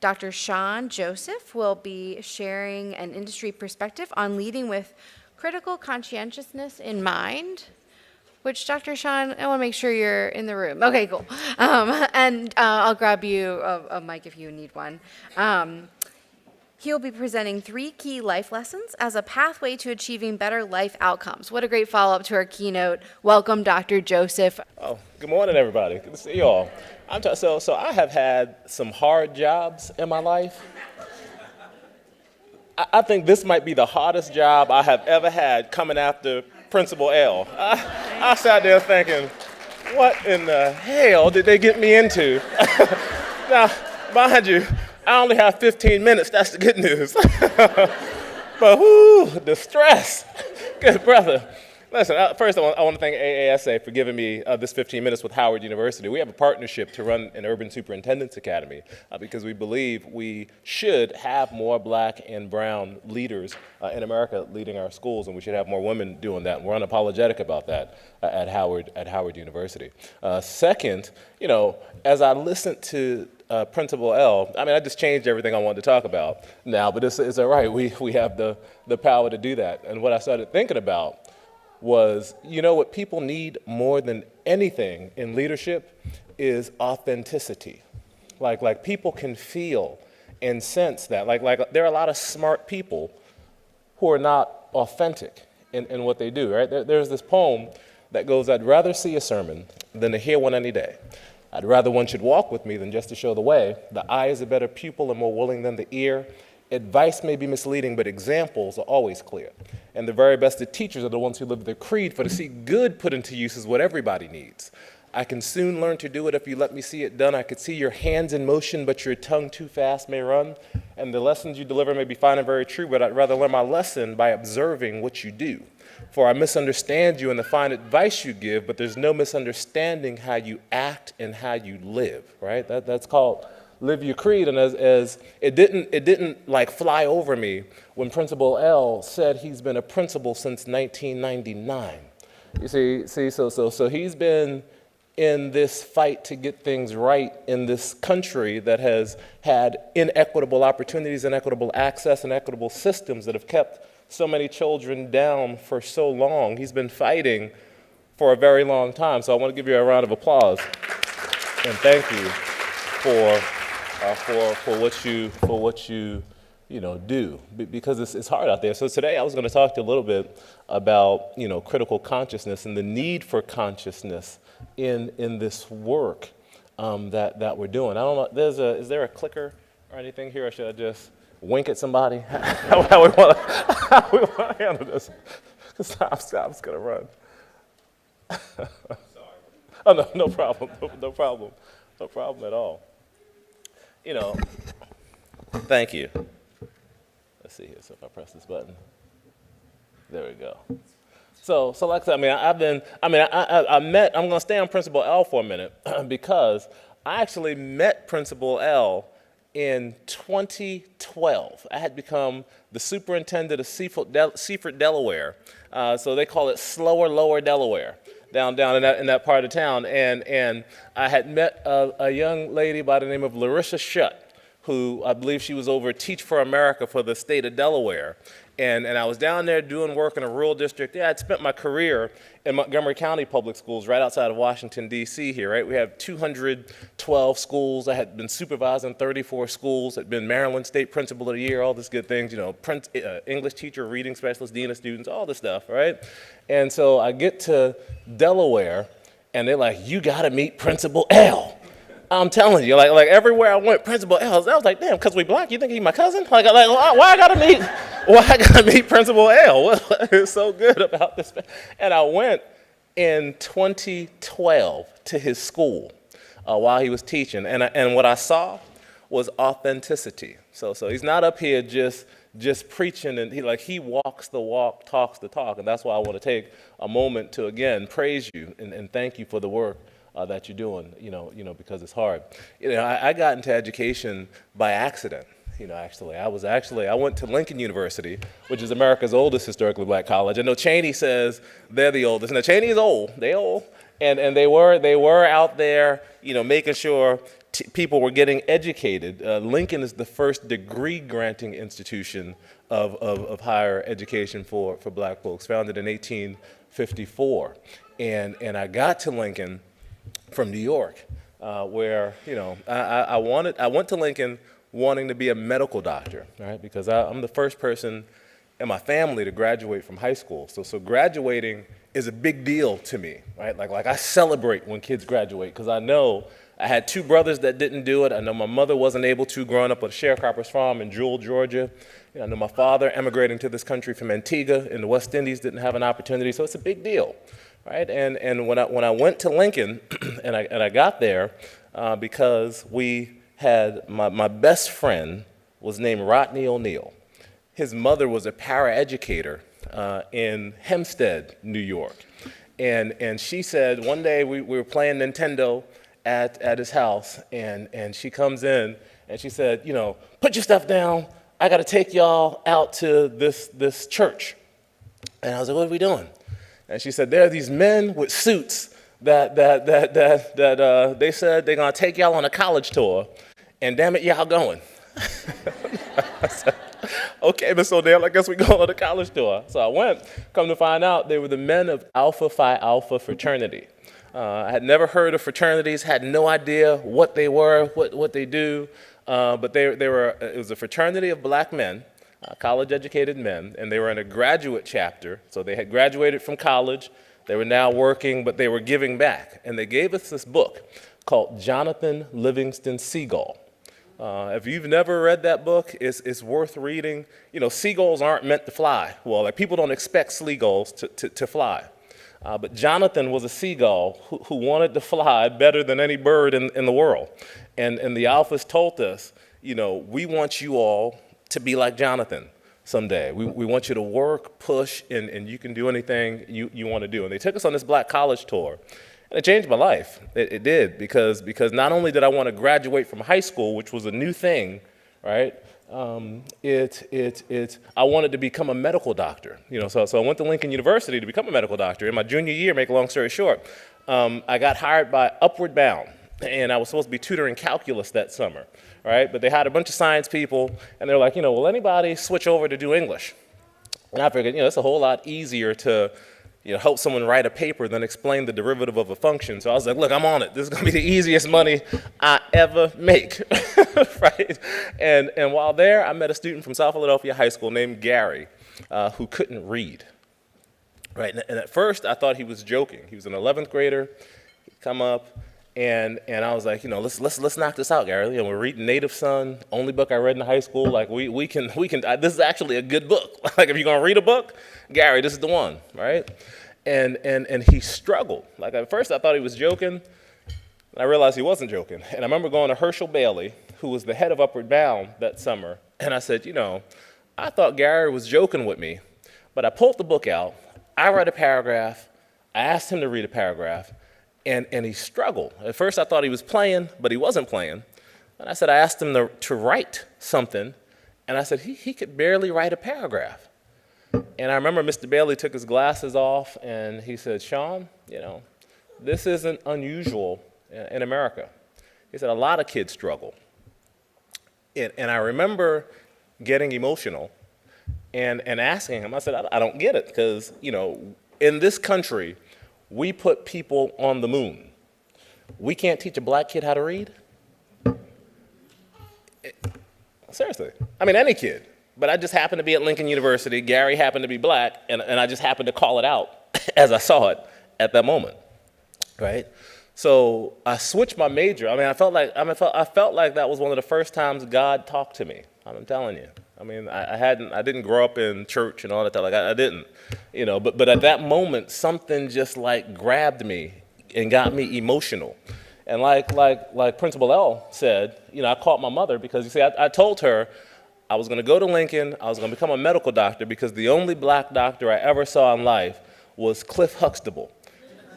Dr. Shawn Joseph will be sharing an industry perspective on leading with critical conscientiousness in mind, which, Dr. Shawn, I want to make sure you're in the room. Okay, cool. And I'll grab you a mic if you need one. He'll be presenting 3 key life lessons as a pathway to achieving better life outcomes. What a great follow-up to our keynote. Welcome, Dr. Joseph. Oh, good morning, everybody. Good to see you all. So I have had some hard jobs in my life. I think this might be the hardest job I have ever had, coming after Principal L. I sat there thinking, what in the hell did they get me into? Now, mind you, I only have 15 minutes, that's the good news. But whoo, the stress. Good brother. Listen, first I want to thank AASA for giving me this 15 minutes with Howard University. We have a partnership to run an urban superintendent's academy because we believe we should have more black and brown leaders in America leading our schools, and we should have more women doing that. And we're unapologetic about that at Howard University. Second, as I listened to Principal L, I just changed everything I wanted to talk about now, but it's all right. We have the power to do that. And what I started thinking about was, what people need more than anything in leadership is authenticity. Like people can feel and sense that. Like there are a lot of smart people who are not authentic in what they do, right? There's this poem that goes, I'd rather see a sermon than to hear one any day. I'd rather one should walk with me than just to show the way. The eye is a better pupil and more willing than the ear. Advice may be misleading, but examples are always clear. And the very best of teachers are the ones who live their creed, for to see good put into use is what everybody needs. I can soon learn to do it if you let me see it done. I could see your hands in motion, but your tongue too fast may run. And the lessons you deliver may be fine and very true, but I'd rather learn my lesson by observing what you do. For I misunderstand you in the fine advice you give, but there's no misunderstanding how you act and how you live, right? That's called live your creed. And as it didn't like fly over me when Principal L said he's been a principal since 1999. You see, so he's been in this fight to get things right in this country that has had inequitable opportunities, inequitable access, and equitable systems that have kept so many children down for so long. He's been fighting for a very long time. So I want to give you a round of applause and thank you for what you do, because it's hard out there. So today I was going to talk to you a little bit about critical consciousness and the need for consciousness in this work that we're doing. I don't know. Is there a clicker or anything here, or should I just wink at somebody? how we want to handle this? Stop's going to run. Sorry. Oh no problem. No problem at all. Thank you. Let's see here. So if I press this button, there we go. So like I said, I'm going to stay on Principal L for a minute because I actually met Principal L in 2012. I had become the superintendent of Seaford, Delaware. So they call it Slower, Lower Delaware. Down in that part of town, and I had met a young lady by the name of Larissa Shutt, who I believe she was over Teach for America for the state of Delaware, and I was down there doing work in a rural district. Yeah, I'd spent my career in Montgomery County Public Schools, right outside of Washington D.C. here. Right, we have 212 schools. I had been supervising 34 schools. I'd been Maryland State Principal of the Year, all these good things. English teacher, reading specialist, dean of students, all this stuff. Right. And so I get to Delaware, and they're like, you got to meet Principal L. I'm telling you, like everywhere I went, Principal L. I was like, damn, because we black, you think he's my cousin? Why I got to meet Principal L? What is so good about this? And I went in 2012 to his school while he was teaching, and what I saw was authenticity. So he's not up here just preaching, and he walks the walk, talks the talk, and that's why I want to take a moment to again praise you and thank you for the work that you're doing, because it's hard. I got into education by accident. I went to Lincoln University, which is America's oldest historically black college. I know Cheney says they're the oldest. Now Cheney is old. They old, and they were out there, making sure people were getting educated. Lincoln is the first degree-granting institution of higher education for black folks, founded in 1854. And I got to Lincoln from New York, where, I went to Lincoln wanting to be a medical doctor, right? Because I'm the first person in my family to graduate from high school. So graduating is a big deal to me, right? Like I celebrate when kids graduate, because I know I had two brothers that didn't do it. I know my mother wasn't able to growing up on a sharecropper's farm in Jewell, Georgia. I know my father emigrating to this country from Antigua in the West Indies didn't have an opportunity, so it's a big deal, right? And when I went to Lincoln and I got there, because we had, my best friend was named Rodney O'Neill. His mother was a paraeducator in Hempstead, New York. And she said, one day we were playing Nintendo at his house, and she comes in and she said, put your stuff down. I got to take y'all out to this church. And I was like, what are we doing? And she said, there are these men with suits that they said they're going to take y'all on a college tour, and damn it, y'all going. I said, okay, Miss O'Neill, I guess we're going on a college tour. So I went. Come to find out, they were the men of Alpha Phi Alpha fraternity. I had never heard of fraternities, had no idea what they were, what they do, but it was a fraternity of black men, college-educated men, and they were in a graduate chapter. So they had graduated from college, they were now working, but they were giving back. And they gave us this book called Jonathan Livingston Seagull. If you've never read that book, it's worth reading. Seagulls aren't meant to fly. Well, people don't expect seagulls to fly. But Jonathan was a seagull who wanted to fly better than any bird in the world. And the Alphas told us, we want you all to be like Jonathan someday. We want you to work, push, and you can do anything you want to do. And they took us on this black college tour. And it changed my life. It did, because not only did I want to graduate from high school, which was a new thing, right? I wanted to become a medical doctor. So I went to Lincoln University to become a medical doctor. In my junior year, make a long story short, I got hired by Upward Bound, and I was supposed to be tutoring calculus that summer, right? But they had a bunch of science people, and they're like, will anybody switch over to do English? And I figured, it's a whole lot easier to help someone write a paper than explain the derivative of a function. So I was like, look, I'm on it. This is going to be the easiest money I ever make, right? And while there, I met a student from South Philadelphia High School named Gary, who couldn't read, right? And at first, I thought he was joking. He was an 11th grader. He'd come up, and I was like, let's knock this out, Gary. We're reading Native Son, only book I read in high school. Like, we can. This is actually a good book. Like, if you're gonna read a book, Gary, this is the one, right? And he struggled. Like, at first I thought he was joking, and I realized he wasn't joking. And I remember going to Herschel Bailey, who was the head of Upward Bound that summer, and I said, I thought Gary was joking with me, but I pulled the book out, I read a paragraph, I asked him to read a paragraph, and he struggled. At first I thought he was playing, but he wasn't playing. And I asked him to write something, and I said, he could barely write a paragraph. And I remember Mr. Bailey took his glasses off, and he said, Shawn, this isn't unusual in America. He said, a lot of kids struggle. And I remember getting emotional and asking him, I said, I don't get it, because, in this country, we put people on the moon. We can't teach a black kid how to read? Seriously. I mean, any kid. But I just happened to be at Lincoln University. Gary happened to be black, and I just happened to call it out as I saw it at that moment, right? So I switched my major. I mean, I felt like that was one of the first times God talked to me. I'm telling you. I mean, I didn't grow up in church and all that. Like I didn't, But at that moment, something just like grabbed me and got me emotional. And like Principal L said, I called my mother because, you see, I told her I was going to go to Lincoln, I was going to become a medical doctor, because the only black doctor I ever saw in life was Cliff Huxtable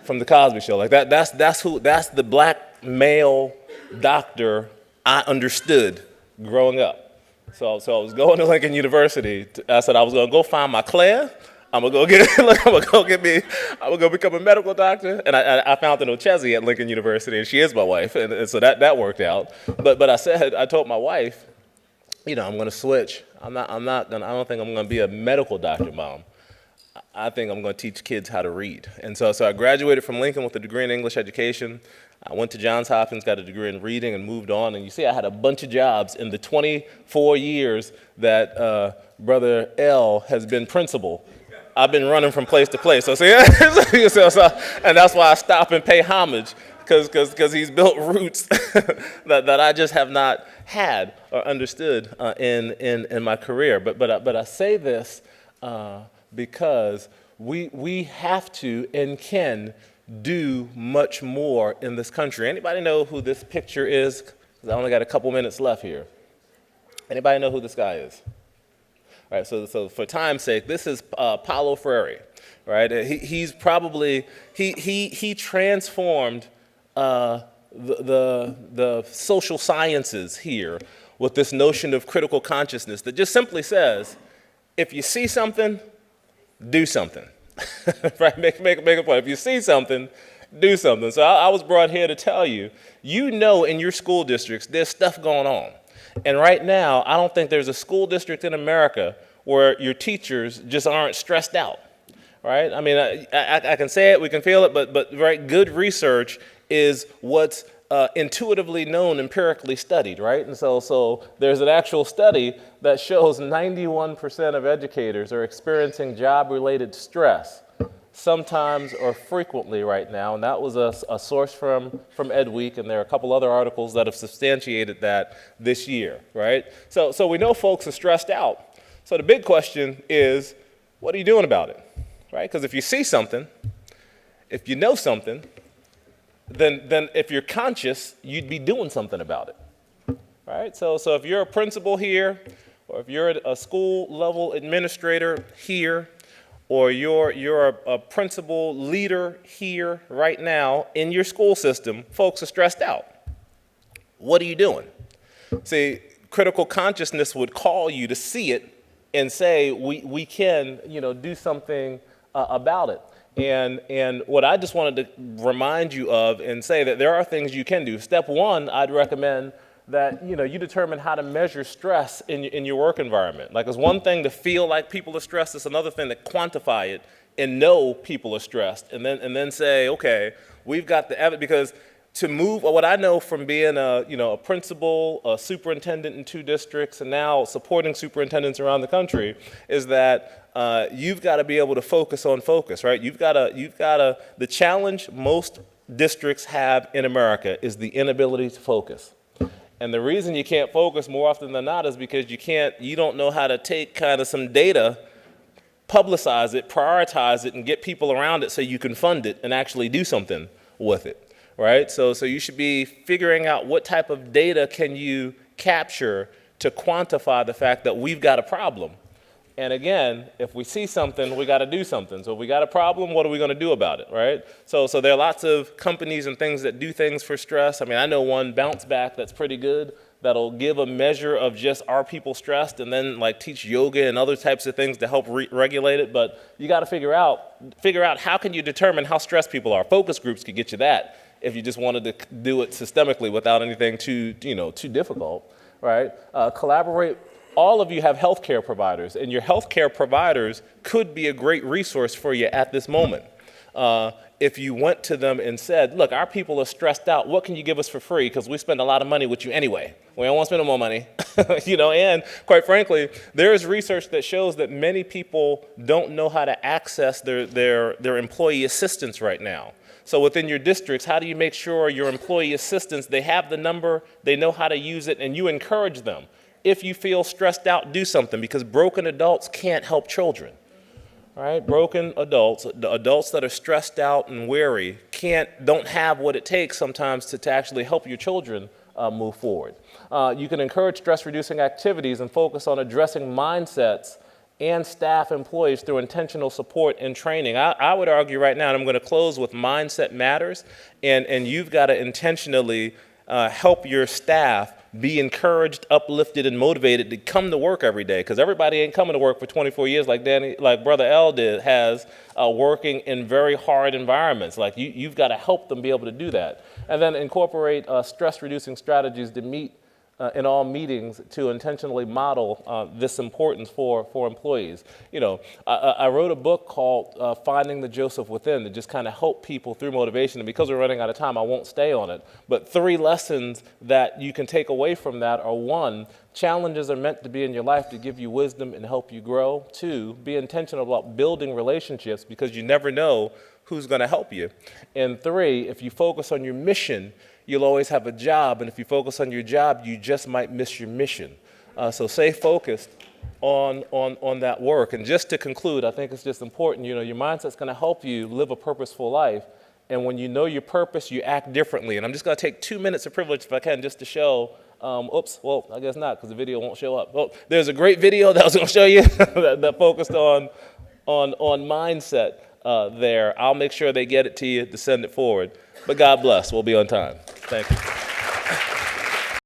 from The Cosby Show. Like that's the black male doctor I understood growing up. So I was going to Lincoln University. I said I was going to go find my Claire, I'm gonna go get look, I'm gonna go become a medical doctor. And I found an Ochezi at Lincoln University, and she is my wife, and so that worked out. But I told my wife, I'm gonna switch. I don't think I'm gonna be a medical doctor, Mom. I think I'm gonna teach kids how to read. And so I graduated from Lincoln with a degree in English education. I went to Johns Hopkins, got a degree in reading, and moved on. And you see, I had a bunch of jobs in the 24 years that Brother L has been principal. I've been running from place to place. So see, and that's why I stop and pay homage, because he's built roots that I just have not had or understood in my career. But I say this because we have to and can do much more in this country. Anybody know who this picture is? 'Cause I only got a couple minutes left here. Anybody know who this guy is? All right, so for time's sake, this is Paulo Freire, right? He's probably, he transformed the social sciences here with this notion of critical consciousness that just simply says, if you see something, do something, right? Make a point. If you see something, do something. So I was brought here to tell you, in your school districts, there's stuff going on. And right now, I don't think there's a school district in America where your teachers just aren't stressed out, right? I mean, I can say it, we can feel it, but right, good research is what's intuitively known, empirically studied, right? And so there's an actual study that shows 91% of educators are experiencing job-related stress, sometimes or frequently right now, and that was a source from EdWeek, and there are a couple other articles that have substantiated that this year, right? So we know folks are stressed out. So the big question is, what are you doing about it, right? Because if you see something, if you know something, then if you're conscious, you'd be doing something about it, right? So if you're a principal here, or if you're a school level administrator here, or you're a principal leader here right now in your school system, folks are stressed out. What are you doing? See, critical consciousness would call you to see it and say, we can, do something about it. And what I just wanted to remind you of and say that there are things you can do. Step one, I'd recommend that you determine how to measure stress in your work environment. Like, it's one thing to feel like people are stressed, it's another thing to quantify it and know people are stressed, and then say, okay, we've got the evidence. Because to move, what I know from being a principal, a superintendent in 2 districts, and now supporting superintendents around the country, is that you've got to be able to focus on focus, right? The challenge most districts have in America is the inability to focus. And the reason you can't focus more often than not is because you don't know how to take kind of some data, publicize it, prioritize it, and get people around it so you can fund it and actually do something with it, right? So you should be figuring out what type of data can you capture to quantify the fact that we've got a problem. And again, if we see something, we got to do something. So if we got a problem, what are we going to do about it, right? So there are lots of companies and things that do things for stress. I mean, I know one, Bounce Back, that's pretty good, that'll give a measure of just, are people stressed, and then like teach yoga and other types of things to help regulate it. But you got to figure out how can you determine how stressed people are. Focus groups could get you that if you just wanted to do it systemically without anything too difficult, right? Collaborate. All of you have healthcare providers, and your healthcare providers could be a great resource for you at this moment. If you went to them and said, look, our people are stressed out, what can you give us for free? Because we spend a lot of money with you anyway. We don't want to spend no more money. And quite frankly, there is research that shows that many people don't know how to access their employee assistance right now. So within your districts, how do you make sure your employee assistance, they have the number, they know how to use it, and you encourage them? If you feel stressed out, do something, because broken adults can't help children, right? Broken adults, the adults that are stressed out and weary, don't have what it takes sometimes to actually help your children move forward. You can encourage stress-reducing activities and focus on addressing mindsets and staff employees through intentional support and training. I would argue right now, and I'm going to close with mindset matters, and you've got to intentionally help your staff be encouraged, uplifted, and motivated to come to work every day, because everybody ain't coming to work for 24 years like Brother L has, working in very hard environments. Like you've got to help them be able to do that. And then incorporate stress-reducing strategies to meet in all meetings to intentionally model this importance for employees. You know, I wrote a book called Finding the Joseph Within to just kind of help people through motivation. And because we're running out of time, I won't stay on it. But 3 lessons that you can take away from that are: 1, challenges are meant to be in your life to give you wisdom and help you grow. 2, be intentional about building relationships because you never know who's going to help you. And 3, if you focus on your mission, you'll always have a job, and if you focus on your job, you just might miss your mission. So stay focused on that work. And just to conclude, I think it's just important, you know, your mindset's going to help you live a purposeful life. And when you know your purpose, you act differently. And I'm just going to take 2 minutes of privilege, if I can, just to show. Well, I guess not, because the video won't show up. Well, there's a great video that I was going to show you that focused on mindset there. I'll make sure they get it to you to send it forward. But God bless. We'll be on time. Thank you.